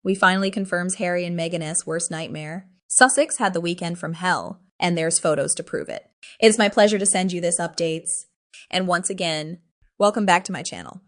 We finally confirms Harry and Meghan's worst nightmare. Sussex had the weekend from hell, and there's photos to prove it. It's my pleasure to send you this updates. And once again, welcome back to my channel.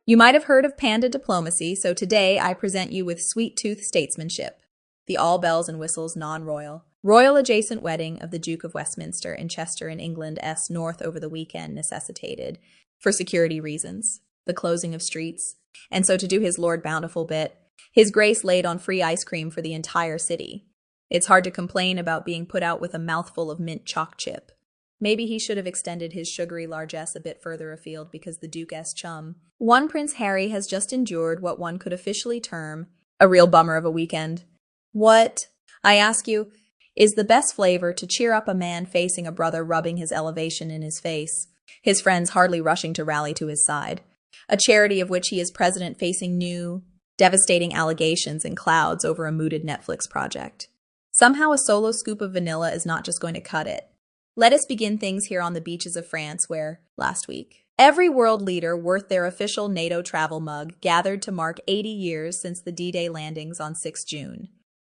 You might have heard of panda diplomacy, so today I present you with sweet-tooth statesmanship. The all bells and whistles non-royal, royal-adjacent wedding of the Duke of Westminster in Chester in England North over the weekend necessitated, for security reasons, the closing of streets, and so to do his Lord Bountiful bit, His Grace laid on free ice cream for the entire city. It's hard to complain about being put out with a mouthful of mint chalk chip. Maybe he should have extended his sugary largesse a bit further afield because the Duke's chum. One Prince Harry has just endured what one could officially term a real bummer of a weekend. What, I ask you, is the best flavor to cheer up a man facing a brother rubbing his elevation in his face, his friends hardly rushing to rally to his side, a charity of which he is president facing new, devastating allegations in clouds over a mooted Netflix project? Somehow a solo scoop of vanilla is not just going to cut it. Let us begin things here on the beaches of France where, last week, every world leader worth their official NATO travel mug gathered to mark 80 years since the D-Day landings on 6 June.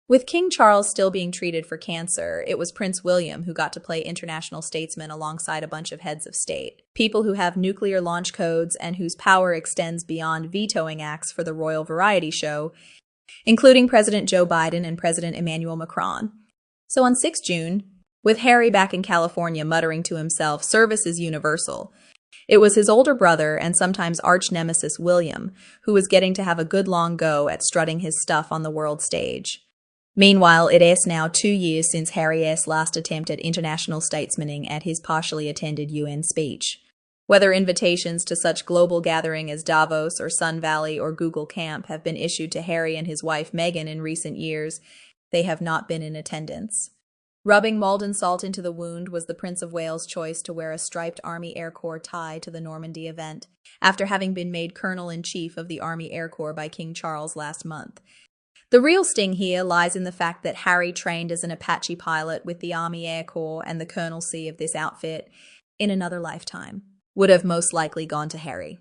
With King Charles still being treated for cancer, it was Prince William who got to play international statesman alongside a bunch of heads of state, people who have nuclear launch codes and whose power extends beyond vetoing acts for the royal variety show, including President Joe Biden and President Emmanuel Macron. So on 6 June, with Harry back in California muttering to himself, "Service is universal," it was his older brother and sometimes arch-nemesis William who was getting to have a good long go at strutting his stuff on the world stage. Meanwhile, it is now 2 years since Harry's last attempt at international statesmaning at his partially attended UN speech. Whether invitations to such global gathering as Davos or Sun Valley or Google Camp have been issued to Harry and his wife Meghan in recent years, they have not been in attendance. Rubbing Malden salt into the wound was the Prince of Wales' choice to wear a striped Army Air Corps tie to the Normandy event, after having been made Colonel-in-Chief of the Army Air Corps by King Charles last month. The real sting here lies in the fact that Harry trained as an Apache pilot with the Army Air Corps, and the colonelcy of this outfit, in another lifetime, would have most likely gone to Harry.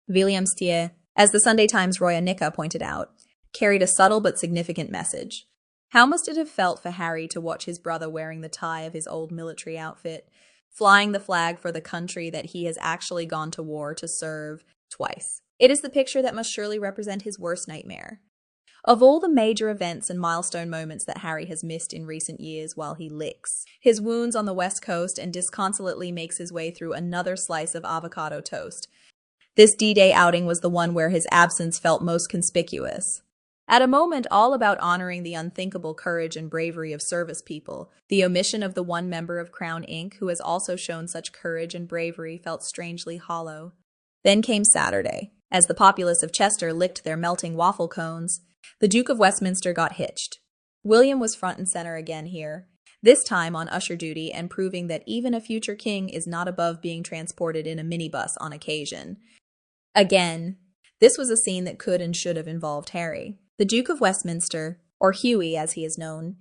William's tier, as the Sunday Times' Roya Nika pointed out, carried a subtle but significant message. How must it have felt for Harry to watch his brother wearing the tie of his old military outfit, flying the flag for the country that he has actually gone to war to serve twice? It is the picture that must surely represent his worst nightmare. Of all the major events and milestone moments that Harry has missed in recent years while he licks his wounds on the West Coast and disconsolately makes his way through another slice of avocado toast, this D-Day outing was the one where his absence felt most conspicuous. At a moment all about honoring the unthinkable courage and bravery of service people, the omission of the one member of Crown Inc. who has also shown such courage and bravery felt strangely hollow. Then came Saturday. As the populace of Chester licked their melting waffle cones, the Duke of Westminster got hitched. William was front and center again here, this time on usher duty and proving that even a future king is not above being transported in a minibus on occasion. Again, this was a scene that could and should have involved Harry. The Duke of Westminster, or Hughie as he is known,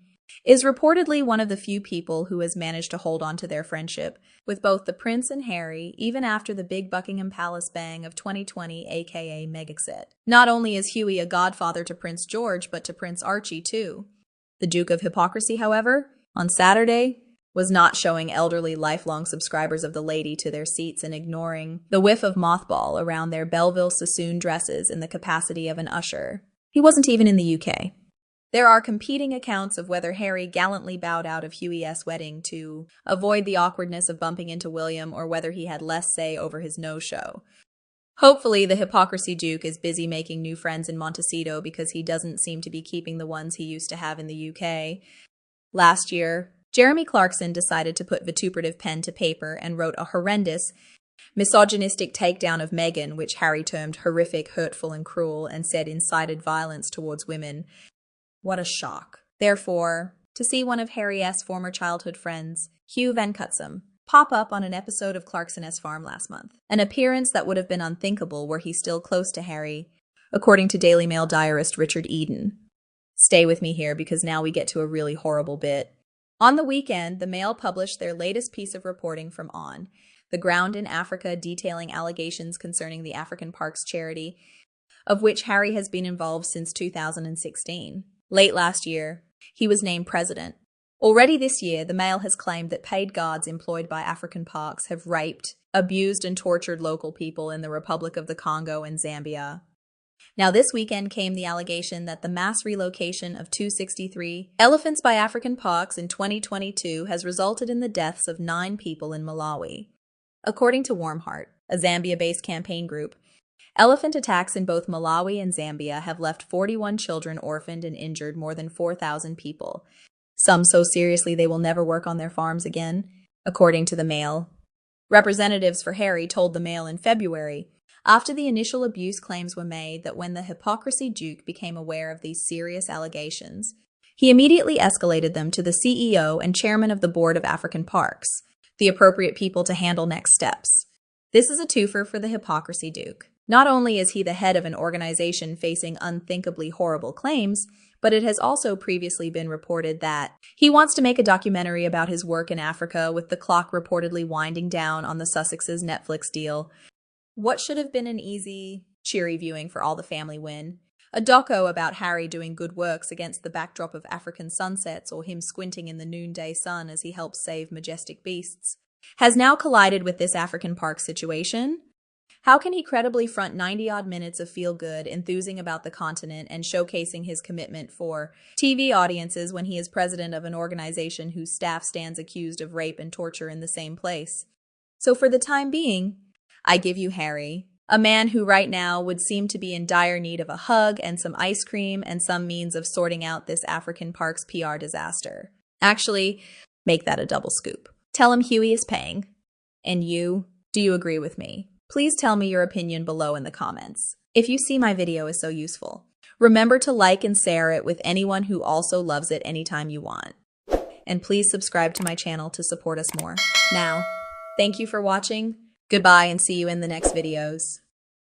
is reportedly one of the few people who has managed to hold on to their friendship with both the Prince and Harry even after the big Buckingham Palace bang of 2020 aka Megxit. Not only is Hughie a godfather to Prince George but to Prince Archie too. The Duke of Hypocrisy, however, on Saturday, was not showing elderly lifelong subscribers of the Lady to their seats and ignoring the whiff of mothball around their Belleville Sassoon dresses in the capacity of an usher. He wasn't even in the UK. There are competing accounts of whether Harry gallantly bowed out of Hughie's wedding to avoid the awkwardness of bumping into William or whether he had less say over his no-show. Hopefully, the Hypocrisy Duke is busy making new friends in Montecito because he doesn't seem to be keeping the ones he used to have in the UK. Last year, Jeremy Clarkson decided to put vituperative pen to paper and wrote a horrendous, misogynistic takedown of Meghan, which Harry termed horrific, hurtful, and cruel, and said incited violence towards women. What a shock. Therefore, to see one of Harry's former childhood friends, Hugh Van Cutsum, pop up on an episode of Clarkson's Farm last month, an appearance that would have been unthinkable were he still close to Harry, according to Daily Mail diarist Richard Eden. Stay with me here because now we get to a really horrible bit. On the weekend, the Mail published their latest piece of reporting from On, The Ground in Africa, detailing allegations concerning the African Parks charity, of which Harry has been involved since 2016. Late last year, he was named president. Already this year, the Mail has claimed that paid guards employed by African parks have raped, abused, and tortured local people in the Republic of the Congo and Zambia. Now, this weekend came the allegation that the mass relocation of 263 elephants by African parks in 2022 has resulted in the deaths of 9 people in Malawi. According to Warm Heart, a Zambia-based campaign group, elephant attacks in both Malawi and Zambia have left 41 children orphaned and injured more than 4,000 people, some so seriously they will never work on their farms again, according to the Mail. Representatives for Harry told the Mail in February, after the initial abuse claims were made, that when the hypocrisy Duke became aware of these serious allegations, he immediately escalated them to the CEO and chairman of the Board of African Parks, the appropriate people to handle next steps. This is a twofer for the hypocrisy Duke. Not only is he the head of an organization facing unthinkably horrible claims, but it has also previously been reported that he wants to make a documentary about his work in Africa, with the clock reportedly winding down on the Sussex's Netflix deal. What should have been an easy, cheery viewing for all the family win, a doco about Harry doing good works against the backdrop of African sunsets or him squinting in the noonday sun as he helps save majestic beasts, has now collided with this African park situation. How can he credibly front 90-odd minutes of feel-good, enthusing about the continent and showcasing his commitment for TV audiences when he is president of an organization whose staff stands accused of rape and torture in the same place? So for the time being, I give you Harry, a man who right now would seem to be in dire need of a hug and some ice cream and some means of sorting out this African Parks PR disaster. Actually, make that a double scoop. Tell him Huey is paying. And you, do you agree with me? Please tell me your opinion below in the comments. If you see my video is so useful, remember to like and share it with anyone who also loves it anytime you want. And please subscribe to my channel to support us more. Now, thank you for watching. Goodbye and see you in the next videos.